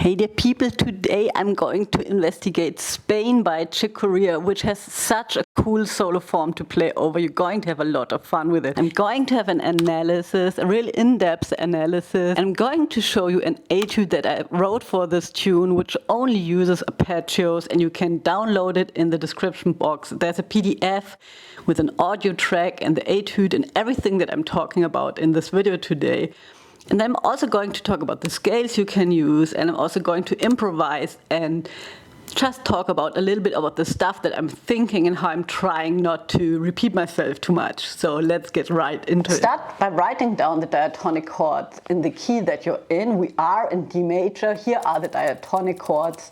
Hey there people, today I'm going to investigate Spain by Corea, which has such a cool solo form to play over. You're going to have a lot of fun with it. I'm going to have an analysis, a real in-depth analysis. I'm going to show you an etude that I wrote for this tune, which only uses arpeggios, and you can download it in the description box. There's a PDF with an audio track and the etude and everything that I'm talking about in this video today. And I'm also going to talk about the scales you can use, and I'm also going to improvise and just talk about a little bit about the stuff that I'm thinking and how I'm trying not to repeat myself too much. So let's get right into it. Start by writing down the diatonic chords in the key that you're in. We are in D major. Here are the diatonic chords.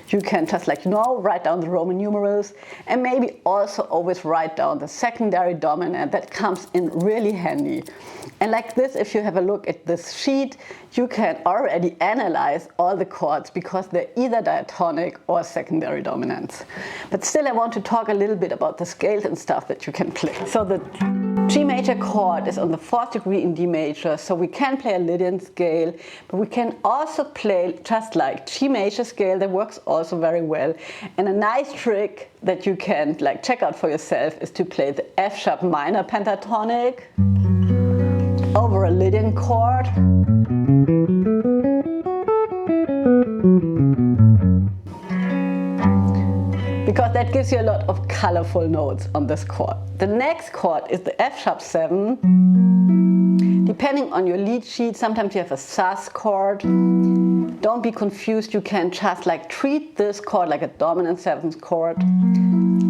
You can just write down the Roman numerals, and maybe also always write down the secondary dominant. That comes in really handy. And like this, if you have a look at this sheet, you can already analyze all the chords because they're either diatonic or secondary dominants. But still, I want to talk a little bit about the scales and stuff that you can play. So the G major chord is on the 4th degree in D major, so we can play a Lydian scale, but we can also play just like G major scale. That works also very well. And a nice trick that you can check out for yourself is to play the F sharp minor pentatonic over a Lydian chord. Because that gives you a lot of colorful notes on this chord. The next chord is the F sharp 7. Depending on your lead sheet, sometimes you have a sus chord. Don't be confused, you can just treat this chord like a dominant 7th chord,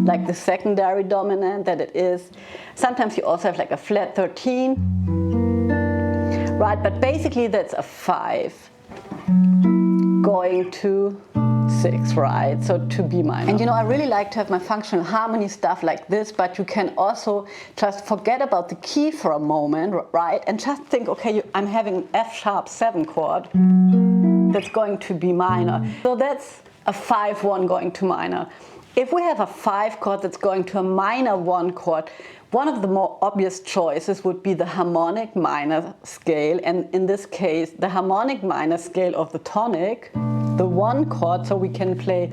like the secondary dominant that it is. Sometimes you also have a flat 13, right? But basically that's a 5 going to 6, right? So to B minor. And I really like to have my functional harmony stuff like this, but you can also just forget about the key for a moment, right? And just think, okay, I'm having an F sharp 7 chord that's going to B minor. So that's a 5-1 going to minor. If we have a 5 chord that's going to a minor 1 chord, one of the more obvious choices would be the harmonic minor scale, and in this case the harmonic minor scale of the tonic, the 1 chord, so we can play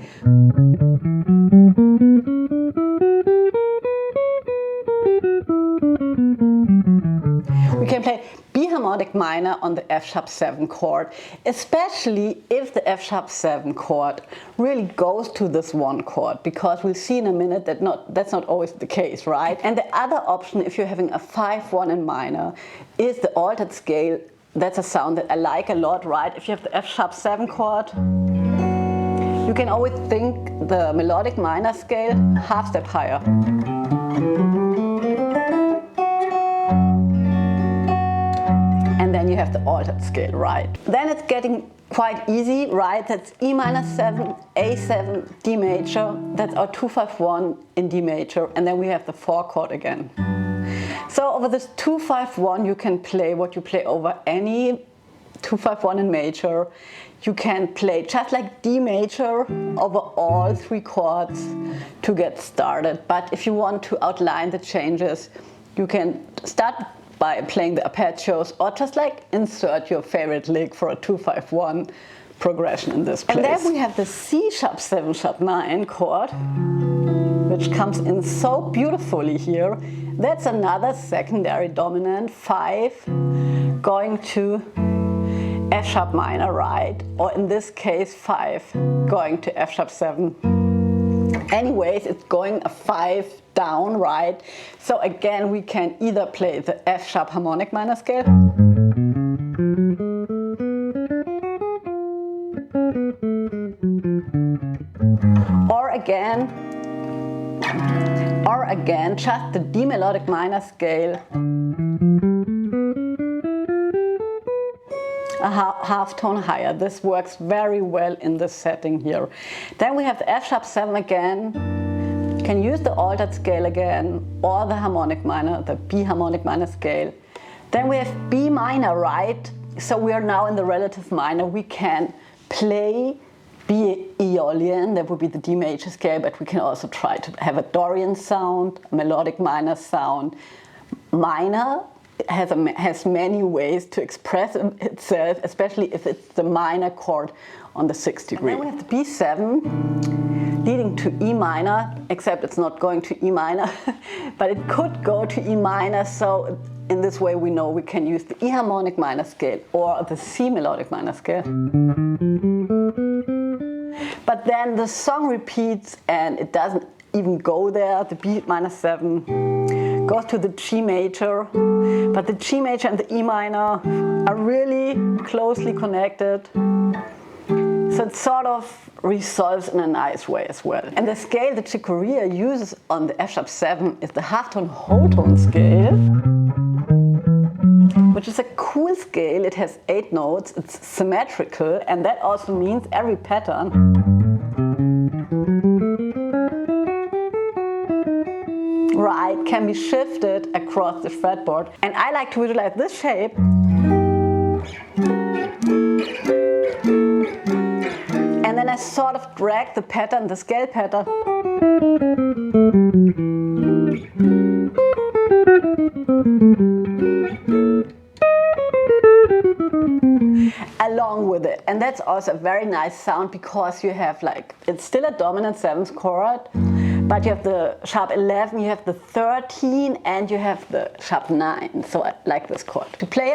B harmonic minor on the F sharp 7 chord, especially if the F sharp 7 chord really goes to this 1 chord, because we'll see in a minute that that's not always the case, right? And the other option, if you're having a 5-1 in minor, is the altered scale. That's a sound that I like a lot, right? If you have the F sharp 7 chord, you can always think the melodic minor scale half step higher. And then you have the altered scale, right? Then it's getting quite easy, right? That's E minor 7, A7, D major. That's our 2-5-1 in D major. And then we have the 4 chord again. So over this 2-5-1, you can play what you play over any 2-5-1 in major. You can play just like D major over all 3 chords to get started. But if you want to outline the changes, you can start by playing the arpeggios, or just insert your favorite lick for a 2-5-1 progression in this place. And then we have the C sharp 7 sharp 9 chord, which comes in so beautifully here. That's another secondary dominant 5 going to F sharp minor, right? Or in this case 5 going to F sharp 7. Anyways, it's going a 5 down, right? So again, we can either play the F sharp harmonic minor scale, or again just the D melodic minor scale, a half tone higher. This works very well in this setting here. Then we have the F sharp 7 again. You can use the altered scale again, or the harmonic minor, the B harmonic minor scale. Then we have B minor, right? So we are now in the relative minor. We can play B Aeolian, that would be the D major scale, but we can also try to have a Dorian sound, a melodic minor sound. Minor has many ways to express itself, especially if it's the minor chord on the 6th degree. And then we have the B7 leading to E minor, except it's not going to E minor, but it could go to E minor, so in this way we know we can use the E harmonic minor scale or the C melodic minor scale. But then the song repeats and it doesn't even go there. The B minor 7 goes to the G major, but the G major and the E minor are really closely connected. So it sort of resolves in a nice way as well. And the scale that Chick Corea uses on the F#7 is the halftone whole tone scale, which is a cool scale. It has 8 notes, it's symmetrical, and that also means every pattern can be shifted across the fretboard. And I like to visualize this shape and then I sort of drag the pattern, the scale pattern, along with it. And that's also a very nice sound because you have like, it's still a dominant 7th chord, but you have the sharp 11, you have the 13, and you have the sharp 9. So I like this chord. To play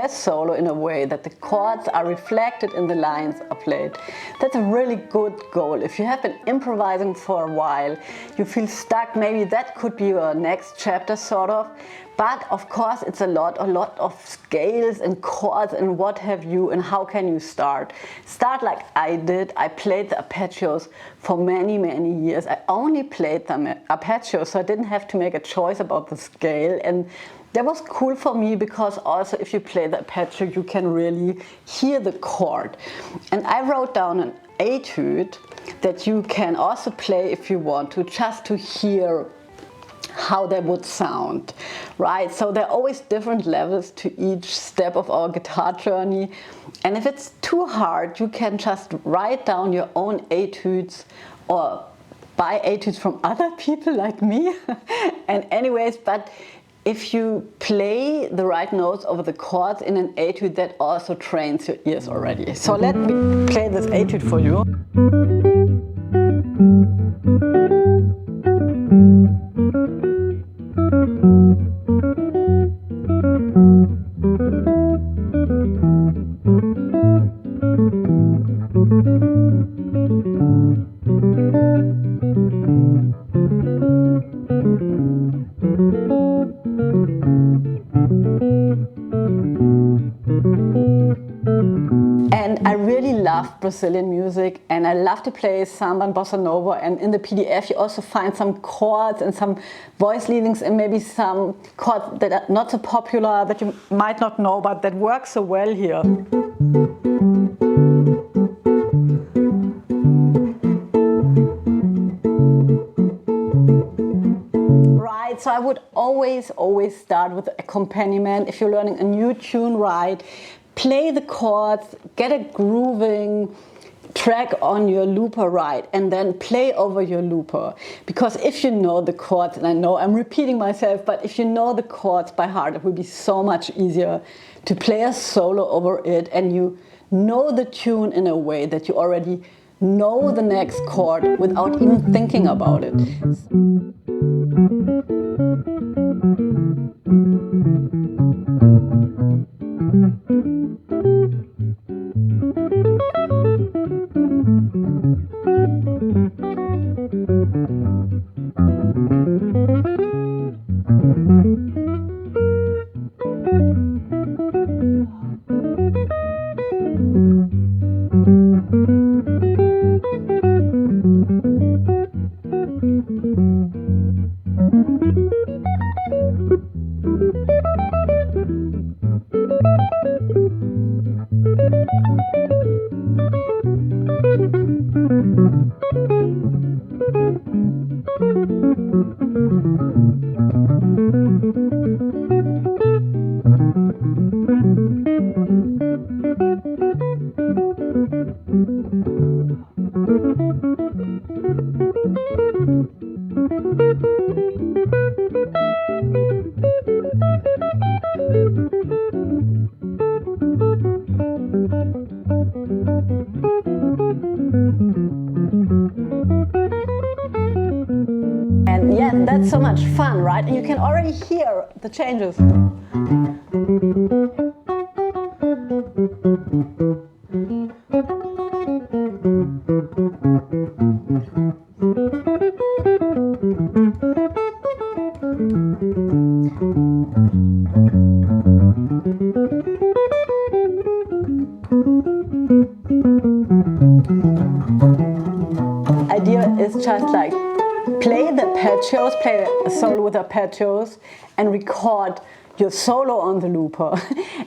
a solo in a way that the chords are reflected in the lines are played, that's a really good goal. If you have been improvising for a while, you feel stuck, maybe that could be your next chapter sort of. But of course it's a lot of scales and chords and what have you, and how can you start? Start like I did. I played the arpeggios for many years. I only played the arpeggios, so I didn't have to make a choice about the scale, and that was cool for me because also if you play the arpeggio you can really hear the chord. And I wrote down an etude that you can also play if you want to, just to hear how they would sound, right? So there are always different levels to each step of our guitar journey, and if it's too hard you can just write down your own etudes or buy etudes from other people like me. And anyways, but if you play the right notes over the chords in an etude, that also trains your ears already. So let me play this etude for you. And I really love Brazilian music, and I love to play samba and bossa nova, and in the PDF you also find some chords and some voice leadings and maybe some chords that are not so popular, that you might not know, but that work so well here. Right, so I would always start with the accompaniment. If you're learning a new tune, right, play the chords, get a grooving track on your looper, right, and then play over your looper. Because if you know the chords, and I know I'm repeating myself, but if you know the chords by heart, it will be so much easier to play a solo over it, and you know the tune in a way that you already know the next chord without even thinking about it. And yeah, that's so much fun, right? And you can already hear the changes. Idea is just like play the arpeggios, play a solo with arpeggios, and record your solo on the looper,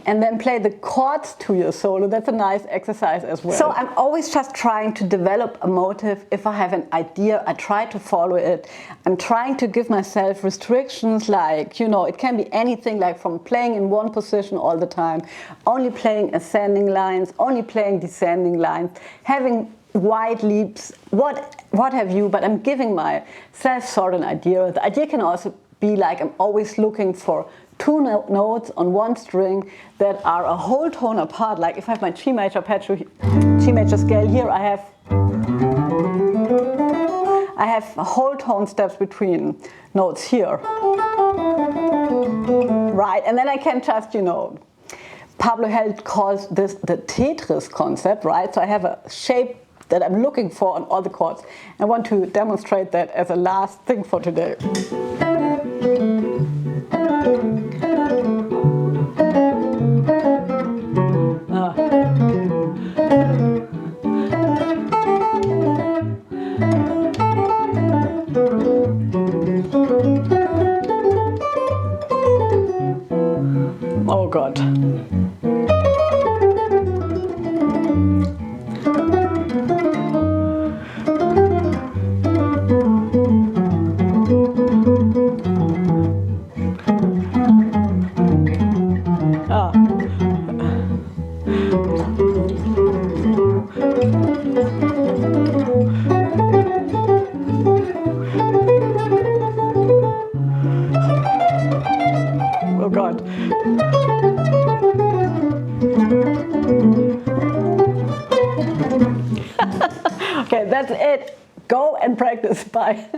and then play the chords to your solo. That's a nice exercise as well. So I'm always just trying to develop a motive. If I have an idea, I try to follow it. I'm trying to give myself restrictions, like, you know, it can be anything, like from playing in one position all the time, only playing ascending lines, only playing descending lines, having wide leaps, what have you, but I'm giving myself sort of an idea. The idea can also be like I'm always looking for two notes on one string that are a whole tone apart. Like if I have my G major arpeggio, G major scale here, I have whole tone steps between notes here, right? And then I can just, you know, Pablo Held calls this the Tetris concept, right? So I have a shape that I'm looking for on all the chords. I want to demonstrate that as a last thing for today. Oh God. Oh God. Okay, that's it. Go and practice. Bye.